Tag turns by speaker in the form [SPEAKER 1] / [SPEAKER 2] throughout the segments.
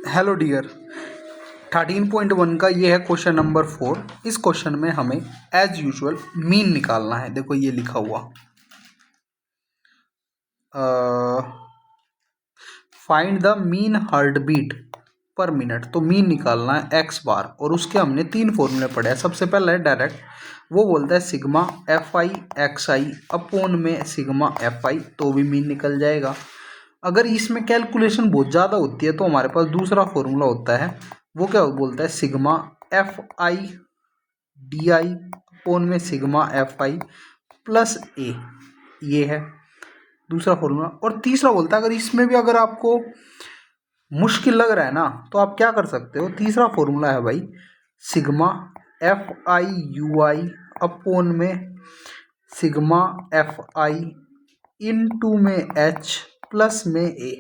[SPEAKER 1] Hello dear. 13.1 का ये है क्वेश्चन नंबर 4। इस क्वेश्चन में हमें एज यूजुअल मीन निकालना है। देखो ये लिखा हुआ find the mean heart beat per minute. तो मीन निकालना है एक्स बार और उसके हमने 3 फॉर्मूले पढ़े हैं। सबसे पहला है डायरेक्ट, वो बोलता है सिग्मा एफ आई एक्स आई अपोन में सिग्मा एफ आई, तो भी मीन निकल जाएगा। अगर इसमें कैलकुलेशन बहुत ज़्यादा होती है तो हमारे पास दूसरा फॉर्मूला होता है, वो क्या बोलता है sigma F I D I upon में सिग्मा एफ आई प्लस ए। ये है दूसरा फॉर्मूला। और तीसरा बोलता है अगर इसमें भी अगर आपको मुश्किल लग रहा है ना तो आप क्या कर सकते हो, तीसरा फॉर्मूला है भाई sigma F I U I upon में sigma F I into में एच प्लस में ए।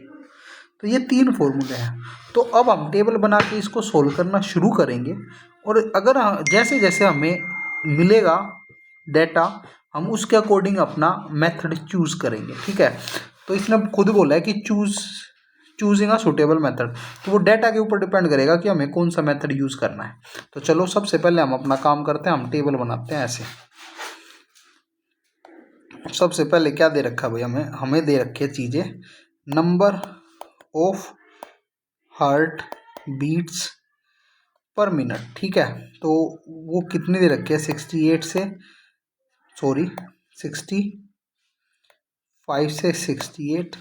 [SPEAKER 1] तो ये 3 फॉर्मूले हैं। तो अब हम टेबल बना के इसको सोल्व करना शुरू करेंगे और अगर जैसे जैसे हमें मिलेगा डेटा हम उसके अकॉर्डिंग अपना मेथड चूज करेंगे। ठीक है, तो इसने खुद बोला है कि चूजिंग अ सुटेबल मेथड, तो वो डेटा के ऊपर डिपेंड करेगा कि हमें कौन सा मेथड यूज करना है। तो चलो सबसे पहले हम अपना काम करते हैं, हम टेबल बनाते हैं ऐसे। सबसे पहले क्या दे रखा है भाई, हमें दे रखी है चीजें, number of heart beats per minute. ठीक है, तो वो कितनी दे रखी है 65 से 68,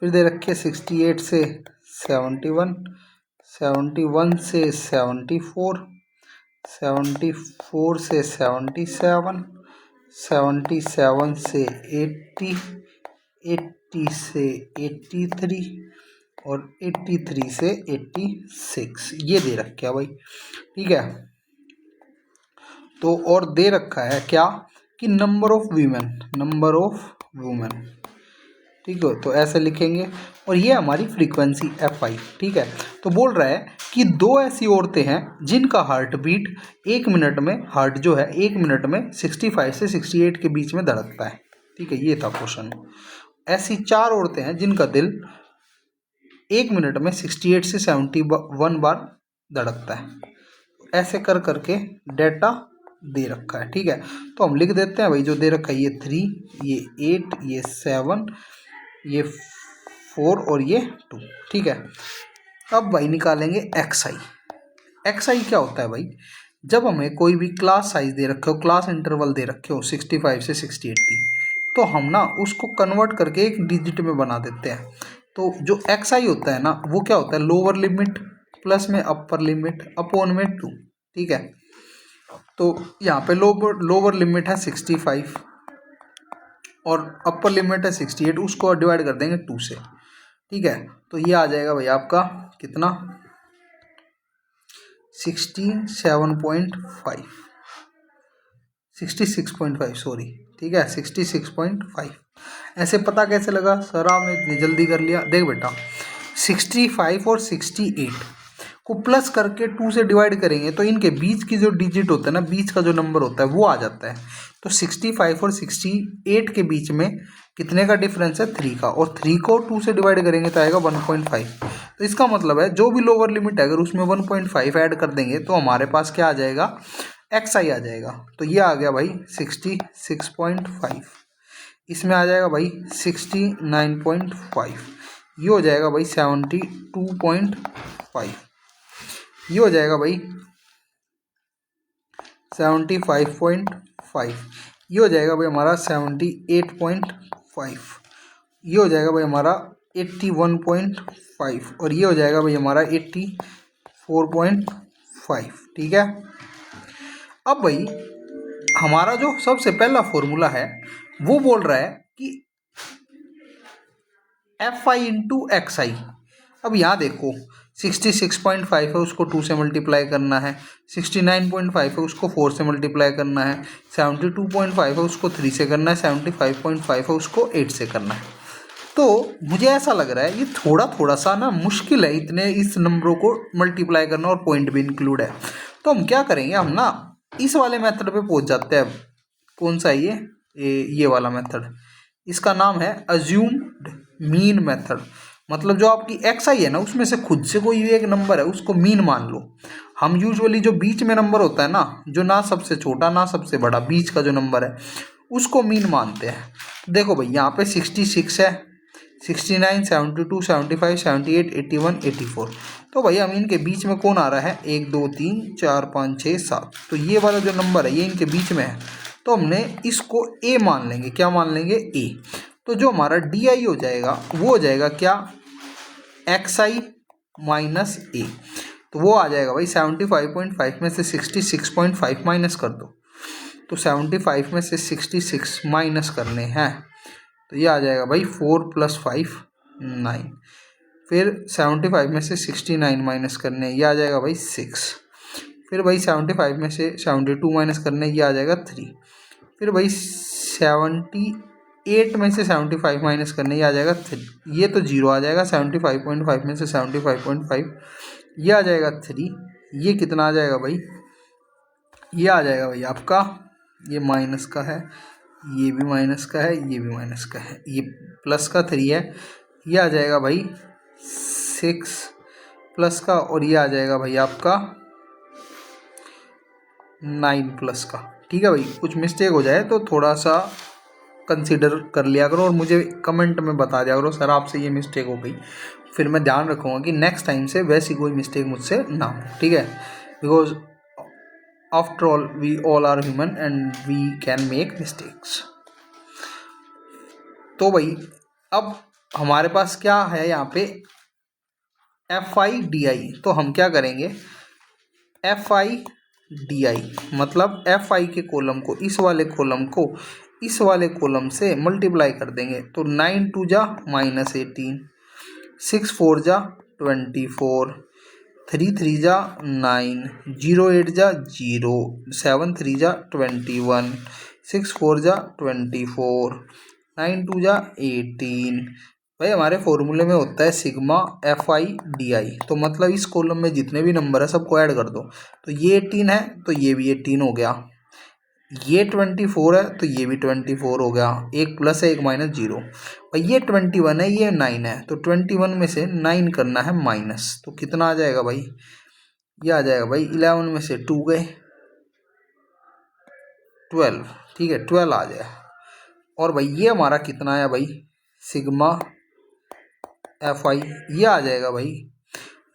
[SPEAKER 1] फिर दे रखी है 68 से 71, 71 से 74, 74 से 77, 77 से 80, 80 से 83 और 83 से 86 ये दे रखा है भाई। ठीक है, तो और दे रखा है क्या कि नंबर ऑफ वुमेन। ठीक है, तो ऐसे लिखेंगे और ये हमारी फ्रीक्वेंसी एफ आई। ठीक है, तो बोल रहा है कि 2 ऐसी औरतें हैं जिनका हार्ट बीट 1 मिनट में, हार्ट जो है 1 मिनट में 65 से 68 के बीच में धड़कता है। ठीक है, ये था क्वेश्चन। ऐसी 4 औरतें हैं जिनका दिल 1 मिनट में 68 से 71 बार धड़कता है। ऐसे कर करके डेटा दे रखा है। ठीक है, तो हम लिख देते हैं भाई जो दे रखा है, ये 3, ये 8, ये 7, ये 4 और ये 2। ठीक है, अब भाई निकालेंगे एक्स आई। एक्स आई क्या होता है भाई, जब हमें कोई भी क्लास साइज दे रखे हो, क्लास इंटरवल दे रखे हो 65 से 60-80, तो हम ना उसको कन्वर्ट करके एक डिजिट में बना देते हैं। तो जो एक्स आई होता है ना वो क्या होता है, लोअर लिमिट प्लस में अपर लिमिट अपोन में 2। ठीक है, तो यहाँ पे लोअर लिमिट है 65 और अपर लिमिट है 68, उसको डिवाइड कर देंगे 2 से। ठीक है, तो ये आ जाएगा भाई आपका कितना 66.5 सॉरी। ठीक है, 66.5। ऐसे पता कैसे लगा सर, आपने इतनी जल्दी कर लिया। देख बेटा 65 और 68 को प्लस करके 2 से डिवाइड करेंगे तो इनके बीच की जो डिजिट होता है ना, बीच का जो नंबर होता है वो आ जाता है। तो 65 और 68 के बीच में कितने का डिफरेंस है, 3 का, और 3 को 2 से डिवाइड करेंगे तो आएगा 1.5। तो इसका मतलब है जो भी लोअर लिमिट है अगर उसमें 1.5 ऐड कर देंगे तो हमारे पास क्या आ जाएगा, एक्स आई आ जाएगा। तो ये आ गया भाई 66.5, इसमें आ जाएगा भाई 69.5, ये हो जाएगा भाई 72.5, ये हो जाएगा भाई 75.5, ये हो जाएगा भाई हमारा 78.5, ये हो जाएगा भाई हमारा 81.5 और ये हो जाएगा भाई हमारा 84.5। ठीक है, अब भाई हमारा जो सबसे पहला फॉर्मूला है वो बोल रहा है कि एफ आई इंटू एक्स आई। अब यहाँ देखो 66.5 है उसको 2 से मल्टीप्लाई करना है, 69.5 है उसको 4 से मल्टीप्लाई करना है, 72.5 है उसको 3 से करना है, 75.5 है उसको 8 से करना है। तो मुझे ऐसा लग रहा है ये थोड़ा थोड़ा सा ना मुश्किल है इतने इस नंबरों को मल्टीप्लाई करना और पॉइंट भी इंक्लूड है। तो हम क्या करेंगे, हम ना इस वाले मेथड पे पहुंच जाते हैं। कौन सा है ये वाला मेथड, इसका नाम है अज्यूम्ड मीन मेथड। मतलब जो आपकी एक्स आई है ना उसमें से खुद से कोई एक नंबर है उसको मीन मान लो। हम यूजुअली जो बीच में नंबर होता है ना, जो ना सबसे छोटा ना सबसे बड़ा, बीच का जो नंबर है उसको मीन मानते हैं। देखो भाई यहाँ पे 66 है, 69, 72, 75, 78, 81, 84। तो भाई हम इनके बीच में कौन आ रहा है, 1 2 3 4 5 6 7, तो ये वाला जो नंबर है ये इनके बीच में है, तो हमने इसको ए मान लेंगे। क्या मान लेंगे, ए। तो जो हमारा डी आई हो जाएगा वो हो जाएगा क्या, एक्स आई माइनस ए। तो वो आ जाएगा भाई 75.5 में से 66.5 माइनस कर दो, तो 75 में से 66 माइनस करने हैं, तो ये आ जाएगा भाई 4 + 5 9। फिर 75 में से 69 माइनस करने, ये आ जाएगा भाई 6। फिर भाई 75 में से 72 माइनस करने, ये आ जाएगा 3। फिर भाई 78 में से 75 माइनस करने, ये आ जाएगा 3। ये तो 0 आ जाएगा। 75.5 में से 75.5, ये आ जाएगा 3। ये कितना आ जाएगा भाई, ये आ जाएगा भाई आपका, ये माइनस का है, ये भी माइनस का है, ये भी माइनस का है, ये प्लस का 3 है, ये आ जाएगा भाई 6 प्लस का, और ये आ जाएगा भाई आपका 9 प्लस का। ठीक है भाई, कुछ मिस्टेक हो जाए तो थोड़ा सा कंसीडर कर लिया करो और मुझे कमेंट में बता दिया करो, सर आपसे ये मिस्टेक हो गई। फिर मैं ध्यान रखूँगा कि नेक्स्ट टाइम से वैसी कोई मिस्टेक मुझसे ना हो। ठीक है, because after all we all are human and we can make mistakes. तो भाई अब हमारे पास क्या है यहाँ पे, एफ आई डी आई। तो हम क्या करेंगे, एफ आई डी आई मतलब एफ आई के कॉलम को इस वाले कॉलम को इस वाले कॉलम से मल्टीप्लाई कर देंगे। तो 9 2 जा -18, 6 4 जा 24, 3 3 जा 9, 0 8 जा 0, 7 3 जा 21, 6 4 जा 24, 9 2 जा 18। भाई हमारे फॉर्मूले में होता है sigma F I D I. तो मतलब इस कॉलम में जितने भी नंबर है सबको ऐड कर दो। तो ये 18 है तो ये भी 18 हो गया, ये 24 है तो ये भी 24 हो गया, एक प्लस है एक माइनस 0। भाई ये 21 है ये 9 है, तो 21 में से 9 करना है माइनस, तो कितना आ जाएगा भाई, ये आ जाएगा भाई 11 में से 2 गए 12। ठीक है 12 आ जाए। और भाई ये हमारा कितना आया भाई, सिग्मा एफ आई, ये आ जाएगा भाई।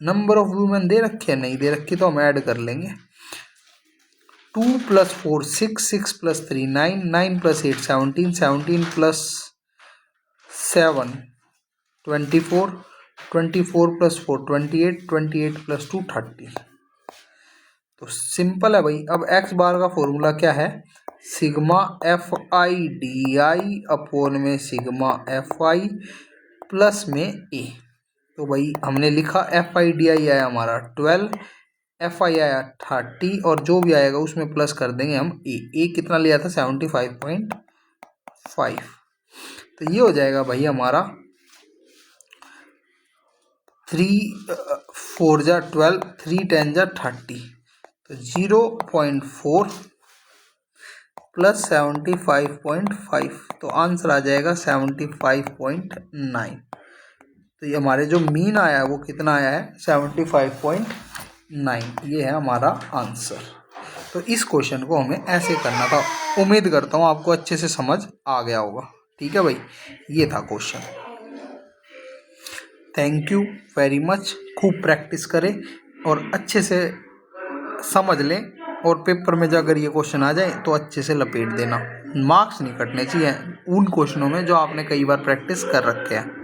[SPEAKER 1] नंबर ऑफ वुमेन दे रखे, नहीं दे रखे तो हम ऐड कर लेंगे। 2 + 4 6, 6 + 3 9, 9 + 8 17, 17 + 7 24, 24 + 4 28, 28 + 2 30। तो सिंपल है भाई। अब एक्स बार का फॉर्मूला क्या है, sigma F I D I upon में सिग्मा एफ आई प्लस में ए। तो भाई हमने लिखा एफ आई डी आई आया हमारा 12, एफ आई आया 30, और जो भी आएगा उसमें प्लस कर देंगे हम ए कितना लिया था 75.5। तो ये हो जाएगा भाई हमारा 3 4 जा 12, 3 10 जा 30, तो 0.4 + 75.5, तो आंसर आ जाएगा 75.9। तो ये हमारे जो मीन आया है वो कितना आया है 75.9, ये है हमारा आंसर। तो इस क्वेश्चन को हमें ऐसे करना था। उम्मीद करता हूँ आपको अच्छे से समझ आ गया होगा। ठीक है भाई, ये था question. Thank you very much. खूब प्रैक्टिस करें और अच्छे से समझ लें, और पेपर में जो अगर ये क्वेश्चन आ जाए तो अच्छे से लपेट देना। मार्क्स नहीं कटने चाहिए उन क्वेश्चनों में जो आपने कई बार प्रैक्टिस कर रखे हैं।